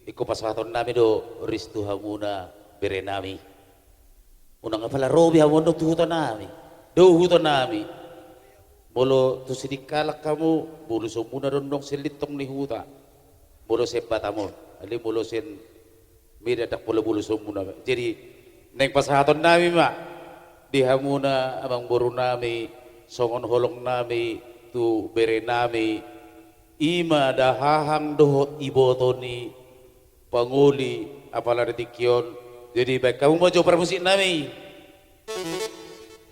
Iko pasaton nami do ristu hamuna berenami. Unang pala robi hamon do tuhutan nami. Do hutan nami. Bolo tu sidikalak kamu bolo sumuna dondong silitong ni huta. Bolo sebatamon. Ali bolo sen mira tak bolo sumuna. Jadi neng pasaton nami mak di hamuna abang boru nami songon holong nami tu berenami ima dahahang dohot ibotoni panguli apalah detikyon. Jadi baik kamu mau coba musik nami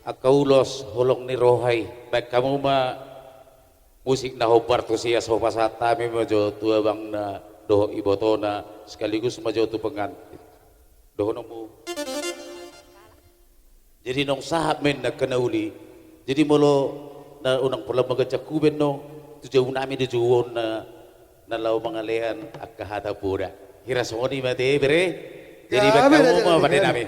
akaulos holong ni rohai baik kamu ma musik na hobar tu sia sopa satami majo tua bang na doho ibotona sekaligus majo tu pengantin doho nomu. Jadi nong sahab men na kanauli jadi molo na unang pula magacak kuben no tujuh nami di juwon na lau mangalean akahada pura hirasoni mati bere jadi baik kamu ma pada nami.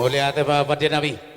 Boleh ada apa dia Nabi?